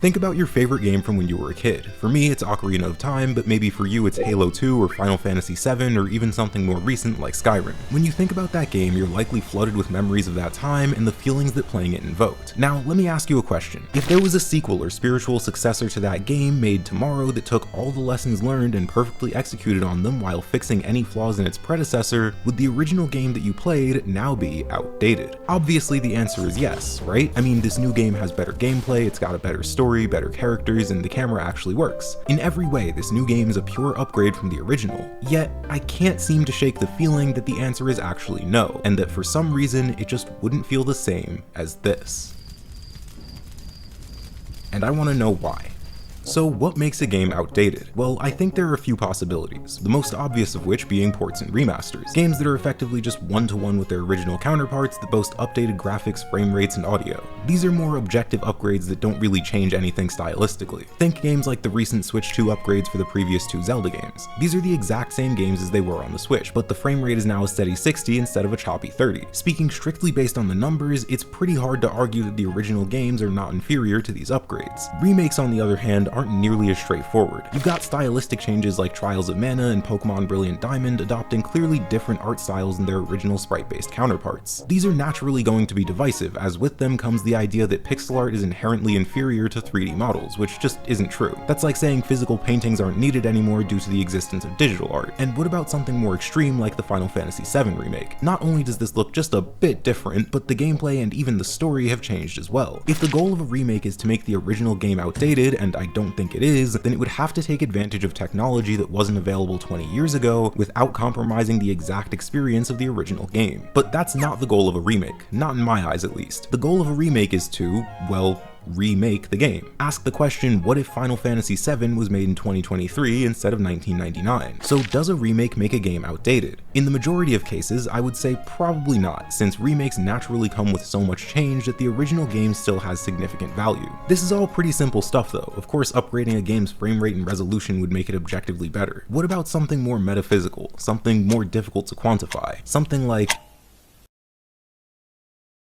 Think about your favorite game from when you were a kid. For me, it's Ocarina of Time, but maybe for you it's Halo 2 or Final Fantasy 7 or even something more recent like Skyrim. When you think about that game, you're likely flooded with memories of that time and the feelings that playing it invoked. Now, let me ask you a question. If there was a sequel or spiritual successor to that game made tomorrow that took all the lessons learned and perfectly executed on them while fixing any flaws in its predecessor, would the original game that you played now be outdated? Obviously the answer is yes, right? I mean, this new game has better gameplay, it's got a better story, better characters, and the camera actually works. In every way, this new game is a pure upgrade from the original. Yet, I can't seem to shake the feeling that the answer is actually no, and that for some reason, it just wouldn't feel the same as this. And I want to know why. So what makes a game outdated? Well, I think there are a few possibilities, the most obvious of which being ports and remasters. Games that are effectively just one-to-one with their original counterparts that boast updated graphics, frame rates, and audio. These are more objective upgrades that don't really change anything stylistically. Think games like the recent Switch 2 upgrades for the previous two Zelda games. These are the exact same games as they were on the Switch, but the frame rate is now a steady 60 instead of a choppy 30. Speaking strictly based on the numbers, it's pretty hard to argue that the original games are not inferior to these upgrades. Remakes, on the other hand, aren't nearly as straightforward. You've got stylistic changes like Trials of Mana and Pokemon Brilliant Diamond adopting clearly different art styles than their original sprite-based counterparts. These are naturally going to be divisive, as with them comes the idea that pixel art is inherently inferior to 3D models, which just isn't true. That's like saying physical paintings aren't needed anymore due to the existence of digital art. And what about something more extreme like the Final Fantasy 7 remake? Not only does this look just a bit different, but the gameplay and even the story have changed as well. If the goal of a remake is to make the original game outdated, and I don't think it is, then it would have to take advantage of technology that wasn't available 20 years ago without compromising the exact experience of the original game. But that's not the goal of a remake, not in my eyes at least. The goal of a remake is to, well, remake the game. Ask the question, what if Final Fantasy VII was made in 2023 instead of 1999? So does a remake make a game outdated? In the majority of cases, I would say probably not, since remakes naturally come with so much change that the original game still has significant value. This is all pretty simple stuff though. Of course, upgrading a game's frame rate and resolution would make it objectively better. What about something more metaphysical, something more difficult to quantify? Something like,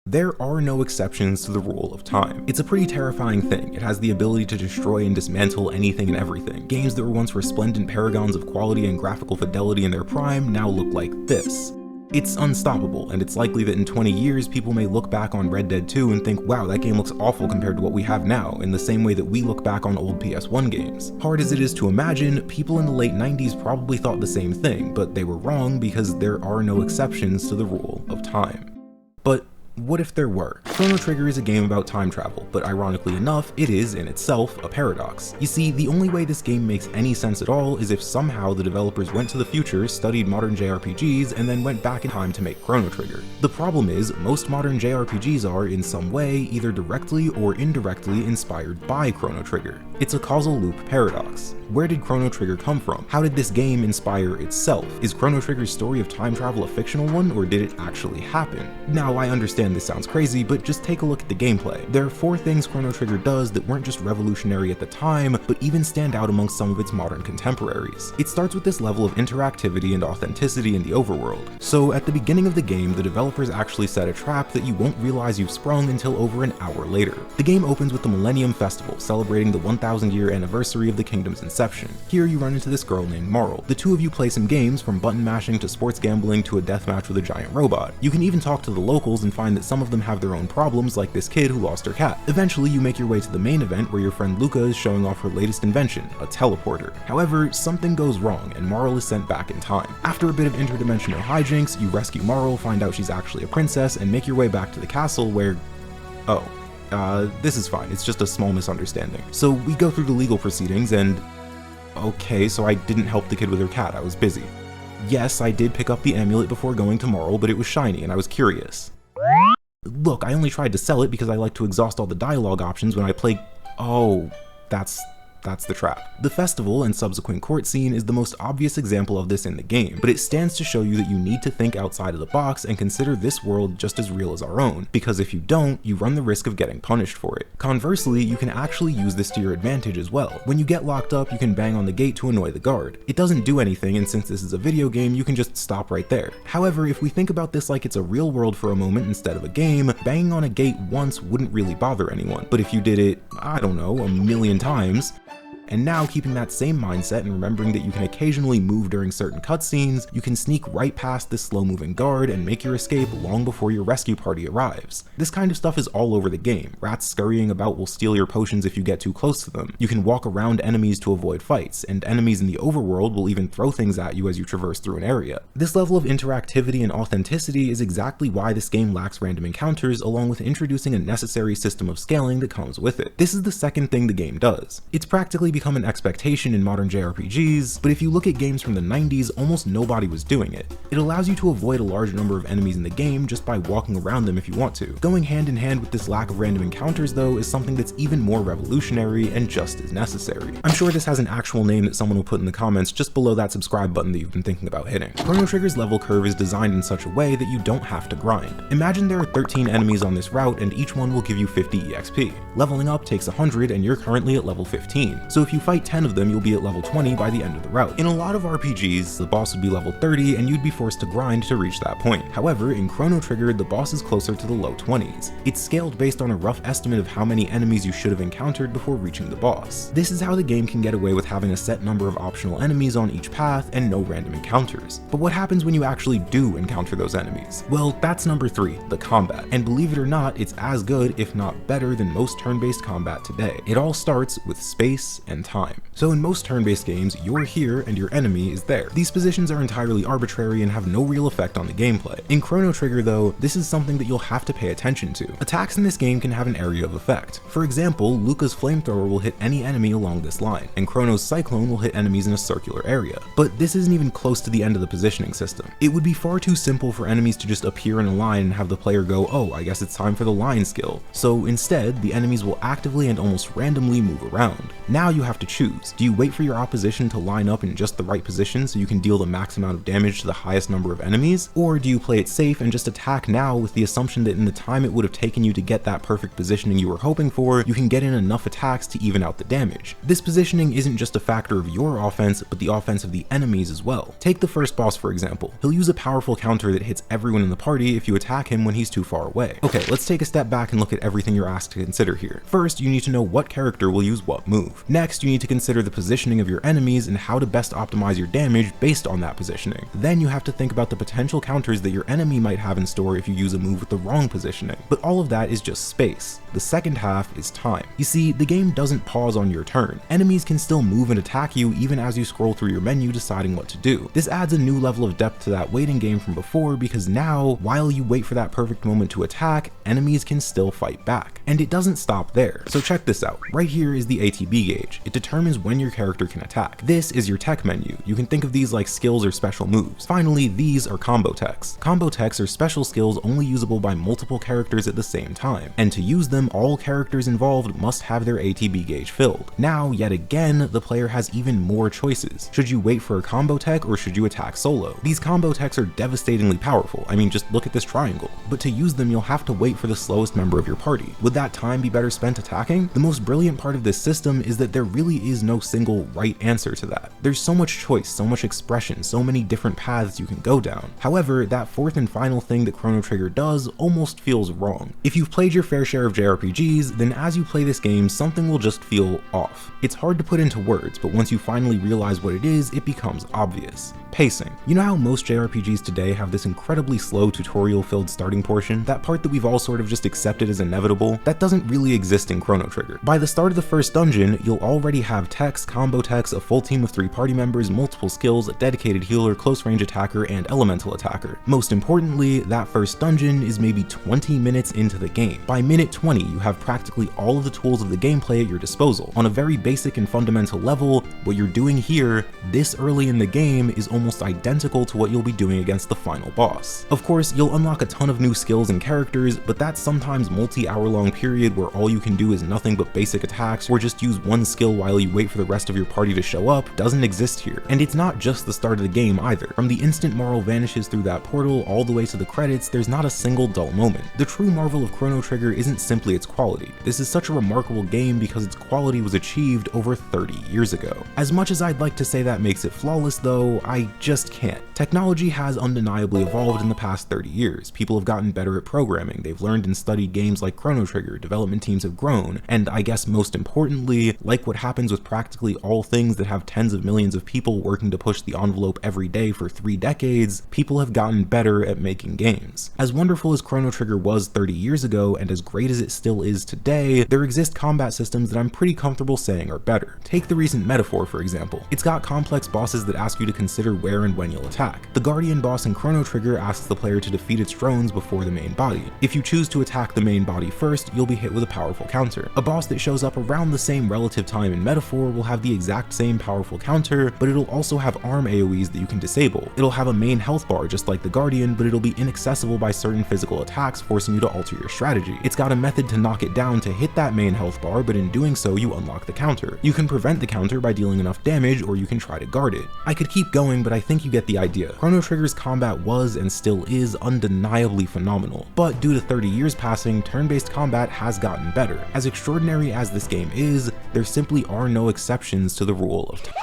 there are no exceptions to the rule of time. It's a pretty terrifying thing. It has the ability to destroy and dismantle anything and everything. Games that were once resplendent paragons of quality and graphical fidelity in their prime now look like this. It's unstoppable, and it's likely that in 20 years people may look back on Red Dead 2 and think, wow, that game looks awful compared to what we have now, in the same way that we look back on old PS1 games. Hard as it is to imagine, people in the late 90s probably thought the same thing, but they were wrong because there are no exceptions to the rule of time. But what if there were? Chrono Trigger is a game about time travel, but ironically enough, it is, in itself, a paradox. You see, the only way this game makes any sense at all is if somehow the developers went to the future, studied modern JRPGs, and then went back in time to make Chrono Trigger. The problem is, most modern JRPGs are, in some way, either directly or indirectly inspired by Chrono Trigger. It's a causal loop paradox. Where did Chrono Trigger come from? How did this game inspire itself? Is Chrono Trigger's story of time travel a fictional one, or did it actually happen? Now, I understand this sounds crazy, but just take a look at the gameplay. There are 4 things Chrono Trigger does that weren't just revolutionary at the time, but even stand out amongst some of its modern contemporaries. It starts with this level of interactivity and authenticity in the overworld. So at the beginning of the game, the developers actually set a trap that you won't realize you've sprung until over an hour later. The game opens with the Millennium Festival, celebrating the 1,000-year anniversary of the kingdom's inception. Here you run into this girl named Marle. The two of you play some games, from button mashing to sports gambling to a deathmatch with a giant robot. You can even talk to the locals and find that some of them have their own problems, like this kid who lost her cat. Eventually, you make your way to the main event where your friend Luca is showing off her latest invention, a teleporter. However, something goes wrong and Marle is sent back in time. After a bit of interdimensional hijinks, you rescue Marle, find out she's actually a princess, and make your way back to the castle where... this is fine, it's just a small misunderstanding. So we go through the legal proceedings and... Okay, so I didn't help the kid with her cat, I was busy. Yes, I did pick up the amulet before going to Marle, but it was shiny and I was curious. Look, I only tried to sell it because I like to exhaust all the dialogue options when I play... Oh, that's that's the trap. The festival and subsequent court scene is the most obvious example of this in the game, but it stands to show you that you need to think outside of the box and consider this world just as real as our own, because if you don't, you run the risk of getting punished for it. Conversely, you can actually use this to your advantage as well. When you get locked up, you can bang on the gate to annoy the guard. It doesn't do anything, and since this is a video game, you can just stop right there. However, if we think about this like it's a real world for a moment instead of a game, banging on a gate once wouldn't really bother anyone. But if you did it, I don't know, a million times, and now, keeping that same mindset and remembering that you can occasionally move during certain cutscenes, you can sneak right past this slow-moving guard and make your escape long before your rescue party arrives. This kind of stuff is all over the game. Rats scurrying about will steal your potions if you get too close to them. You can walk around enemies to avoid fights, and enemies in the overworld will even throw things at you as you traverse through an area. This level of interactivity and authenticity is exactly why this game lacks random encounters, along with introducing a necessary system of scaling that comes with it. This is the second thing the game does. It's practically become an expectation in modern JRPGs, but if you look at games from the 90s, almost nobody was doing it. It allows you to avoid a large number of enemies in the game just by walking around them if you want to. Going hand in hand with this lack of random encounters though is something that's even more revolutionary and just as necessary. I'm sure this has an actual name that someone will put in the comments just below that subscribe button that you've been thinking about hitting. Chrono Trigger's level curve is designed in such a way that you don't have to grind. Imagine there are 13 enemies on this route and each one will give you 50 EXP. Leveling up takes 100 and you're currently at level 15, so if you fight 10 of them, you'll be at level 20 by the end of the route. In a lot of RPGs, the boss would be level 30 and you'd be forced to grind to reach that point. However, in Chrono Trigger, the boss is closer to the low 20s. It's scaled based on a rough estimate of how many enemies you should have encountered before reaching the boss. This is how the game can get away with having a set number of optional enemies on each path and no random encounters. But what happens when you actually do encounter those enemies? Well, that's number 3, the combat. And believe it or not, it's as good, if not better, than most turn-based combat today. It all starts with space and time. So in most turn-based games, you're here and your enemy is there. These positions are entirely arbitrary and have no real effect on the gameplay. In Chrono Trigger though, this is something that you'll have to pay attention to. Attacks in this game can have an area of effect. For example, Luca's flamethrower will hit any enemy along this line, and Chrono's cyclone will hit enemies in a circular area. But this isn't even close to the end of the positioning system. It would be far too simple for enemies to just appear in a line and have the player go, oh, I guess it's time for the line skill. So instead, the enemies will actively and almost randomly move around. Now you have to choose. Do you wait for your opposition to line up in just the right position so you can deal the max amount of damage to the highest number of enemies? Or do you play it safe and just attack now with the assumption that in the time it would have taken you to get that perfect positioning you were hoping for, you can get in enough attacks to even out the damage? This positioning isn't just a factor of your offense, but the offense of the enemies as well. Take the first boss for example. He'll use a powerful counter that hits everyone in the party if you attack him when he's too far away. Okay, let's take a step back and look at everything you're asked to consider here. First, you need to know what character will use what move. Next, you need to consider the positioning of your enemies and how to best optimize your damage based on that positioning. Then you have to think about the potential counters that your enemy might have in store if you use a move with the wrong positioning. But all of that is just space. The second half is time. You see, the game doesn't pause on your turn. Enemies can still move and attack you even as you scroll through your menu deciding what to do. This adds a new level of depth to that waiting game from before, because now, while you wait for that perfect moment to attack, enemies can still fight back. And it doesn't stop there. So check this out. Right here is the ATB gauge. It determines when your character can attack. This is your tech menu. You can think of these like skills or special moves. Finally, these are combo techs. Combo techs are special skills only usable by multiple characters at the same time. And to use them, all characters involved must have their ATB gauge filled. Now, yet again, the player has even more choices. Should you wait for a combo tech or should you attack solo? These combo techs are devastatingly powerful. I mean, just look at this triangle. But to use them, you'll have to wait for the slowest member of your party. Would that time be better spent attacking? The most brilliant part of this system is that there really is no single right answer to that. There's so much choice, so much expression, so many different paths you can go down. However, that fourth and final thing that Chrono Trigger does almost feels wrong. If you've played your fair share of JRPGs, then as you play this game, something will just feel off. It's hard to put into words, but once you finally realize what it is, it becomes obvious. Pacing. You know how most JRPGs today have this incredibly slow tutorial-filled starting portion? That part that we've all sort of just accepted as inevitable? That doesn't really exist in Chrono Trigger. By the start of the first dungeon, you'll already have techs, combo techs, a full team of 3 party members, multiple skills, a dedicated healer, close range attacker, and elemental attacker. Most importantly, that first dungeon is maybe 20 minutes into the game. By minute 20, you have practically all of the tools of the gameplay at your disposal. On a very basic and fundamental level, what you're doing here, this early in the game, is almost identical to what you'll be doing against the final boss. Of course, you'll unlock a ton of new skills and characters, but that sometimes multi-hour long period where all you can do is nothing but basic attacks or just use one skill heal while you wait for the rest of your party to show up doesn't exist here. And it's not just the start of the game either. From the instant Marl vanishes through that portal all the way to the credits, there's not a single dull moment. The true marvel of Chrono Trigger isn't simply its quality. This is such a remarkable game because its quality was achieved over 30 years ago. As much as I'd like to say that makes it flawless though, I just can't. Technology has undeniably evolved in the past 30 years. People have gotten better at programming, they've learned and studied games like Chrono Trigger, development teams have grown, and I guess most importantly, like what happens with practically all things that have tens of millions of people working to push the envelope every day for 3 decades, people have gotten better at making games. As wonderful as Chrono Trigger was 30 years ago, and as great as it still is today, there exist combat systems that I'm pretty comfortable saying are better. Take the recent Metaphor for example. It's got complex bosses that ask you to consider where and when you'll attack. The Guardian boss in Chrono Trigger asks the player to defeat its drones before the main body. If you choose to attack the main body first, you'll be hit with a powerful counter. A boss that shows up around the same relative time in Metaphor will have the exact same powerful counter, but it'll also have arm AoEs that you can disable. It'll have a main health bar just like the Guardian, but it'll be inaccessible by certain physical attacks, forcing you to alter your strategy. It's got a method to knock it down to hit that main health bar, but in doing so you unlock the counter. You can prevent the counter by dealing enough damage, or you can try to guard it. I could keep going, but I think you get the idea. Chrono Trigger's combat was and still is undeniably phenomenal, but due to 30 years passing, turn-based combat has gotten better. As extraordinary as this game is, there simply are no exceptions to the rule of time.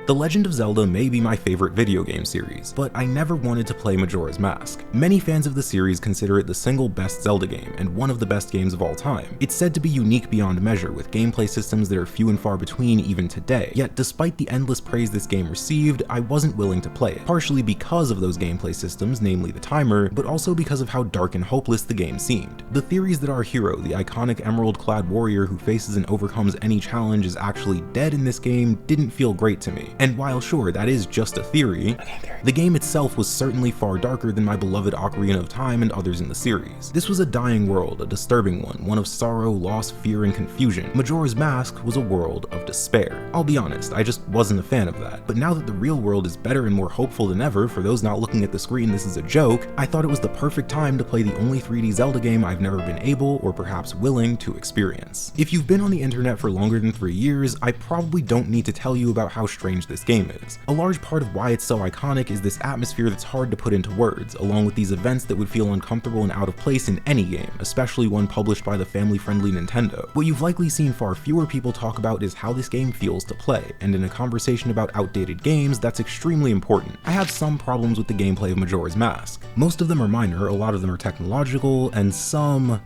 The Legend of Zelda may be my favorite video game series, but I never wanted to play Majora's Mask. Many fans of the series consider it the single best Zelda game, and one of the best games of all time. It's said to be unique beyond measure, with gameplay systems that are few and far between even today. Yet despite the endless praise this game received, I wasn't willing to play it, partially because of those gameplay systems, namely the timer, but also because of how dark and hopeless the game seemed. The theories that our hero, the iconic emerald-clad warrior who faces and overcomes any challenge, is actually dead in this game didn't feel great to me. And while sure, that is just a theory, the game itself was certainly far darker than my beloved Ocarina of Time and others in the series. This was a dying world, a disturbing one of sorrow, loss, fear, and confusion. Majora's Mask was a world of despair. I'll be honest, I just wasn't a fan of that. But now that the real world is better and more hopeful than ever, for those not looking at the screen this is a joke, I thought it was the perfect time to play the only 3D Zelda game I've never been able, or perhaps willing, to experience. If you've been on the internet for longer than 3 years, I probably don't need to tell you about how strange this game is. A large part of why it's so iconic is this atmosphere that's hard to put into words, along with these events that would feel uncomfortable and out of place in any game, especially one published by the family-friendly Nintendo. What you've likely seen far fewer people talk about is how this game feels to play, and in a conversation about outdated games, that's extremely important. I have some problems with the gameplay of Majora's Mask. Most of them are minor, a lot of them are technological, and some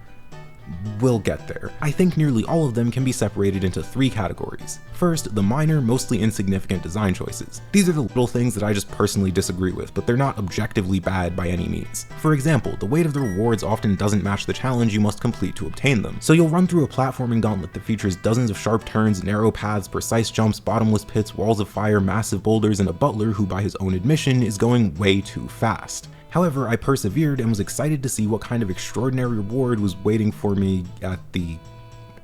we'll get there. I think nearly all of them can be separated into 3 categories. First, the minor, mostly insignificant design choices. These are the little things that I just personally disagree with, but they're not objectively bad by any means. For example, the weight of the rewards often doesn't match the challenge you must complete to obtain them. So you'll run through a platforming gauntlet that features dozens of sharp turns, narrow paths, precise jumps, bottomless pits, walls of fire, massive boulders, and a butler who by his own admission is going way too fast. However, I persevered and was excited to see what kind of extraordinary reward was waiting for me at the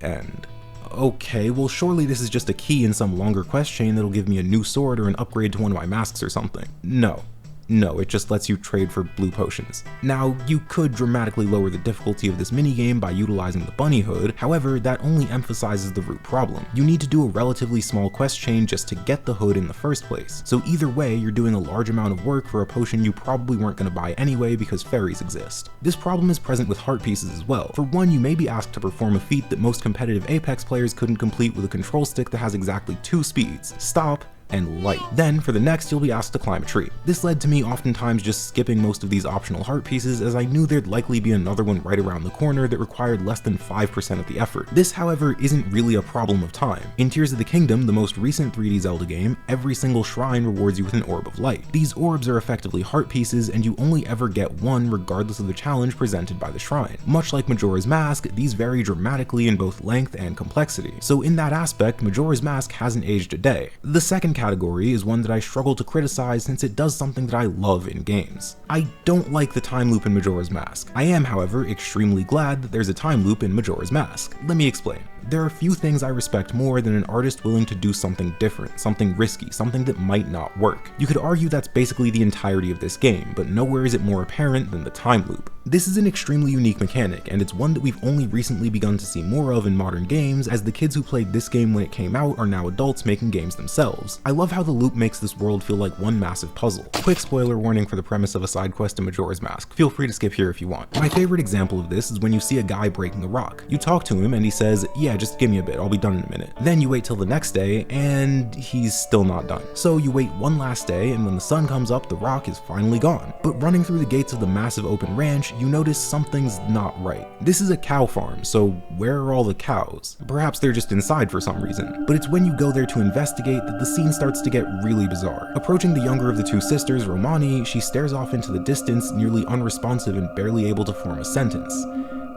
end. Okay, well surely this is just a key in some longer quest chain that'll give me a new sword or an upgrade to one of my masks or something. No, it just lets you trade for blue potions. Now, you could dramatically lower the difficulty of this minigame by utilizing the bunny hood, however, that only emphasizes the root problem. You need to do a relatively small quest chain just to get the hood in the first place, so either way, you're doing a large amount of work for a potion you probably weren't going to buy anyway because fairies exist. This problem is present with heart pieces as well. For one, you may be asked to perform a feat that most competitive Apex players couldn't complete with a control stick that has exactly 2 speeds: stop and light. Then, for the next, you'll be asked to climb a tree. This led to me oftentimes just skipping most of these optional heart pieces, as I knew there'd likely be another one right around the corner that required less than 5% of the effort. This, however, isn't really a problem of time. In Tears of the Kingdom, the most recent 3D Zelda game, every single shrine rewards you with an orb of light. These orbs are effectively heart pieces, and you only ever get one regardless of the challenge presented by the shrine. Much like Majora's Mask, these vary dramatically in both length and complexity. So in that aspect, Majora's Mask hasn't aged a day. The second category is one that I struggle to criticize since it does something that I love in games. I don't like the time loop in Majora's Mask. I am, however, extremely glad that there's a time loop in Majora's Mask. Let me explain. There are few things I respect more than an artist willing to do something different, something risky, something that might not work. You could argue that's basically the entirety of this game, but nowhere is it more apparent than the time loop. This is an extremely unique mechanic, and it's one that we've only recently begun to see more of in modern games, as the kids who played this game when it came out are now adults making games themselves. I love how the loop makes this world feel like one massive puzzle. Quick spoiler warning for the premise of a side quest in Majora's Mask. Feel free to skip here if you want. My favorite example of this is when you see a guy breaking a rock. You talk to him and he says, yeah, just give me a bit, I'll be done in a minute. Then you wait till the next day and he's still not done. So you wait one last day, and when the sun comes up, the rock is finally gone. But running through the gates of the massive open ranch, you notice something's not right. This is a cow farm, so where are all the cows? Perhaps they're just inside for some reason. But it's when you go there to investigate that the scene starts to get really bizarre. Approaching the younger of the two sisters, Romani, she stares off into the distance, nearly unresponsive and barely able to form a sentence.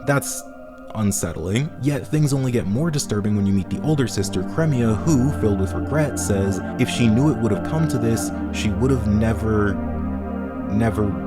That's unsettling, yet things only get more disturbing when you meet the older sister, Cremia, who, filled with regret, says if she knew it would have come to this, she would have never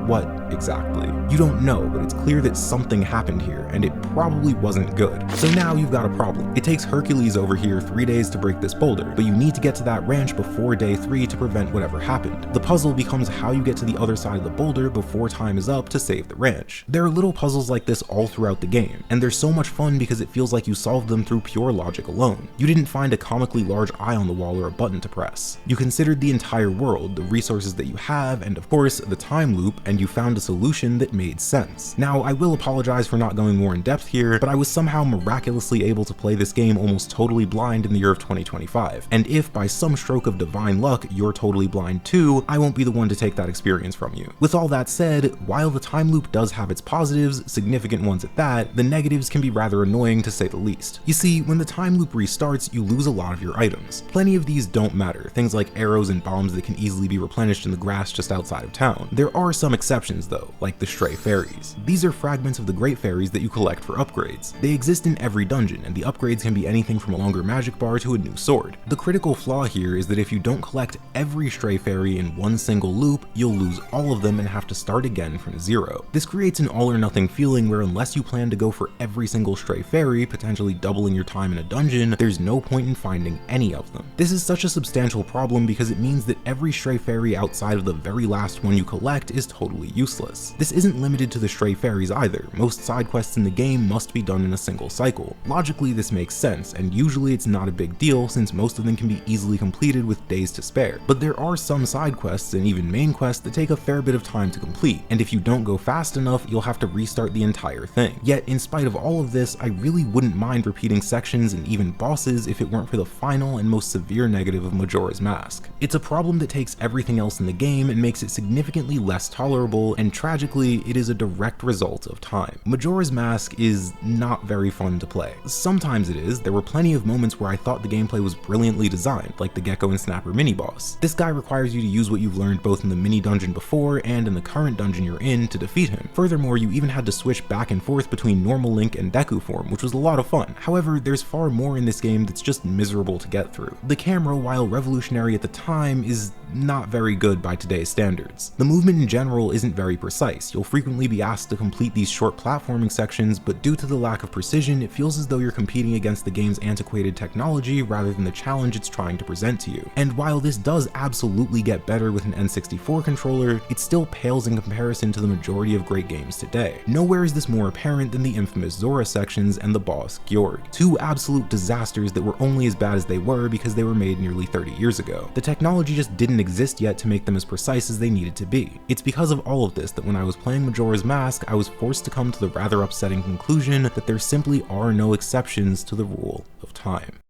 what exactly? You don't know, but it's clear that something happened here, and it probably wasn't good. So now you've got a problem. It takes Hercules over here 3 days to break this boulder, but you need to get to that ranch before day 3 to prevent whatever happened. The puzzle becomes how you get to the other side of the boulder before time is up to save the ranch. There are little puzzles like this all throughout the game, and they're so much fun because it feels like you solved them through pure logic alone. You didn't find a comically large eye on the wall or a button to press. You considered the entire world, the resources that you have, and of course, the time loop, and you found a solution that made sense. Now, I will apologize for not going more in depth here, but I was somehow miraculously able to play this game almost totally blind in the year of 2025, and if by some stroke of divine luck you're totally blind too, I won't be the one to take that experience from you. With all that said, while the time loop does have its positives, significant ones at that, the negatives can be rather annoying to say the least. You see, when the time loop restarts, you lose a lot of your items. Plenty of these don't matter, things like arrows and bombs that can easily be replenished in the grass just outside of town. There are some exceptions though, like the stray fairies. These are fragments of the great fairies that you collect for upgrades. They exist in every dungeon, and the upgrades can be anything from a longer magic bar to a new sword. The critical flaw here is that if you don't collect every stray fairy in one single loop, you'll lose all of them and have to start again from zero. This creates an all or nothing feeling where unless you plan to go for every single stray fairy, potentially doubling your time in a dungeon, there's no point in finding any of them. This is such a substantial problem because it means that every stray fairy outside of the very last one you collect is totally useless. This isn't limited to the stray fairies either. Most side quests in the game must be done in a single cycle. Logically, this makes sense, and usually it's not a big deal since most of them can be easily completed with days to spare. But there are some side quests and even main quests that take a fair bit of time to complete, and if you don't go fast enough, you'll have to restart the entire thing. Yet, in spite of all of this, I really wouldn't mind repeating sections and even bosses if it weren't for the final and most severe negative of Majora's Mask. It's a problem that takes everything else in the game and makes it significantly less tolerable, and tragically, it is a direct result of time. Majora's Mask is not very fun to play. Sometimes it is. There were plenty of moments where I thought the gameplay was brilliantly designed, like the Gecko and Snapper mini-boss. This guy requires you to use what you've learned both in the mini-dungeon before and in the current dungeon you're in to defeat him. Furthermore, you even had to switch back and forth between normal Link and Deku form, which was a lot of fun. However, there's far more in this game that's just miserable to get through. The camera, while revolutionary at the time, is not very good by today's standards. The movement in general isn't very precise. You'll frequently be asked to complete these short platforming sections, but due to the lack of precision, it feels as though you're competing against the game's antiquated technology rather than the challenge it's trying to present to you. And while this does absolutely get better with an N64 controller, it still pales in comparison to the majority of great games today. Nowhere is this more apparent than the infamous Zora sections and the boss Gjord, two absolute disasters that were only as bad as they were because they were made nearly 30 years ago. The technology just didn't exist yet to make them as precise as they needed to be. It's because of all of this that when I was playing Majora's Mask, I was forced to come to the rather upsetting conclusion that there simply are no exceptions to the rule of time.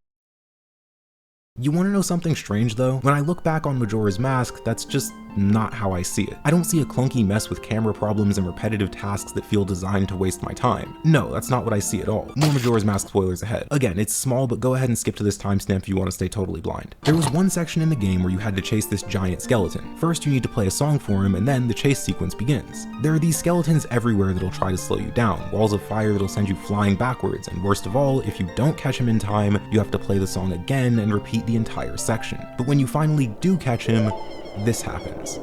You want to know something strange though? When I look back on Majora's Mask, that's just not how I see it. I don't see a clunky mess with camera problems and repetitive tasks that feel designed to waste my time. No, that's not what I see at all. More Majora's Mask spoilers ahead. Again, it's small, but go ahead and skip to this timestamp if you want to stay totally blind. There was one section in the game where you had to chase this giant skeleton. First, you need to play a song for him, and then the chase sequence begins. There are these skeletons everywhere that'll try to slow you down, walls of fire that'll send you flying backwards, and worst of all, if you don't catch him in time, you have to play the song again and repeat the entire section. But when you finally do catch him, this happens.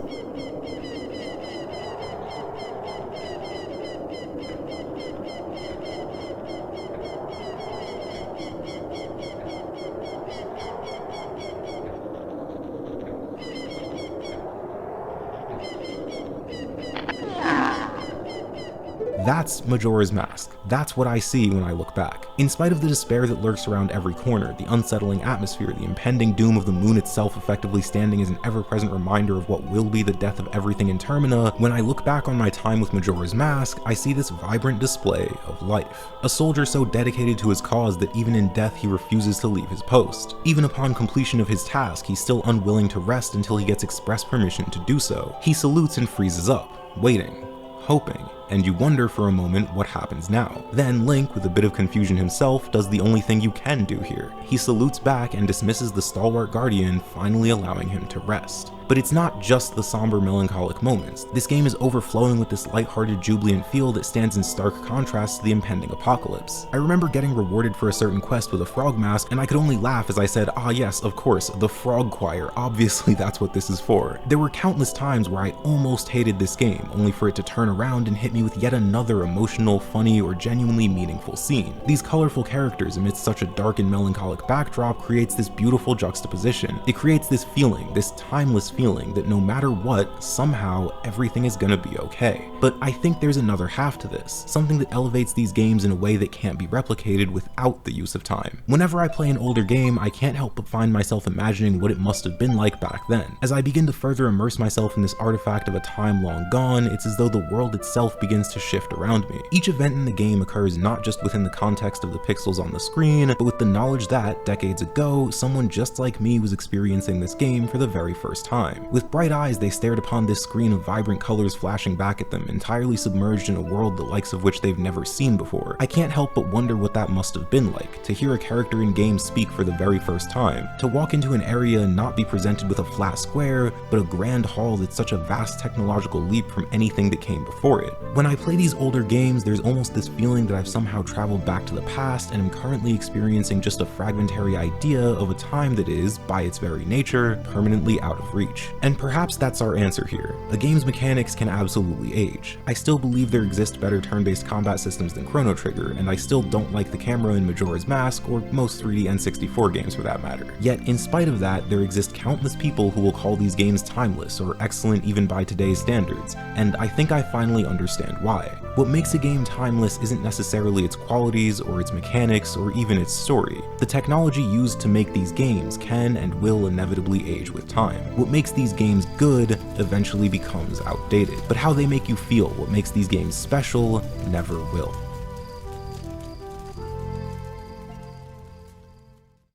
That's Majora's Mask. That's what I see when I look back. In spite of the despair that lurks around every corner, the unsettling atmosphere, the impending doom of the moon itself effectively standing as an ever-present reminder of what will be the death of everything in Termina, when I look back on my time with Majora's Mask, I see this vibrant display of life. A soldier so dedicated to his cause that even in death he refuses to leave his post. Even upon completion of his task, he's still unwilling to rest until he gets express permission to do so. He salutes and freezes up, waiting, hoping, and you wonder for a moment what happens now. Then Link, with a bit of confusion himself, does the only thing you can do here. He salutes back and dismisses the stalwart guardian, finally allowing him to rest. But it's not just the somber, melancholic moments. This game is overflowing with this lighthearted, jubilant feel that stands in stark contrast to the impending apocalypse. I remember getting rewarded for a certain quest with a frog mask, and I could only laugh as I said, ah yes, of course, the frog choir, obviously that's what this is for. There were countless times where I almost hated this game, only for it to turn around and hit me with yet another emotional, funny, or genuinely meaningful scene. These colorful characters amidst such a dark and melancholic backdrop creates this beautiful juxtaposition. It creates this feeling, this timeless feeling that no matter what, somehow everything is gonna be okay. But I think there's another half to this, something that elevates these games in a way that can't be replicated without the use of time. Whenever I play an older game, I can't help but find myself imagining what it must have been like back then. As I begin to further immerse myself in this artifact of a time long gone, it's as though the world itself begins to shift around me. Each event in the game occurs not just within the context of the pixels on the screen, but with the knowledge that, decades ago, someone just like me was experiencing this game for the very first time. With bright eyes, they stared upon this screen of vibrant colors flashing back at them, entirely submerged in a world the likes of which they've never seen before. I can't help but wonder what that must have been like, to hear a character in game speak for the very first time, to walk into an area and not be presented with a flat square, but a grand hall that's such a vast technological leap from anything that came before it. When I play these older games, there's almost this feeling that I've somehow traveled back to the past and am currently experiencing just a fragmentary idea of a time that is, by its very nature, permanently out of reach. And perhaps that's our answer here. A game's mechanics can absolutely age. I still believe there exist better turn-based combat systems than Chrono Trigger, and I still don't like the camera in Majora's Mask, or most 3D N64 games for that matter. Yet, in spite of that, there exist countless people who will call these games timeless or excellent even by today's standards, and I think I finally understand why. What makes a game timeless isn't necessarily its qualities or its mechanics or even its story. The technology used to make these games can and will inevitably age with time. What makes these games good eventually becomes outdated, but how they make you feel, what makes these games special, never will.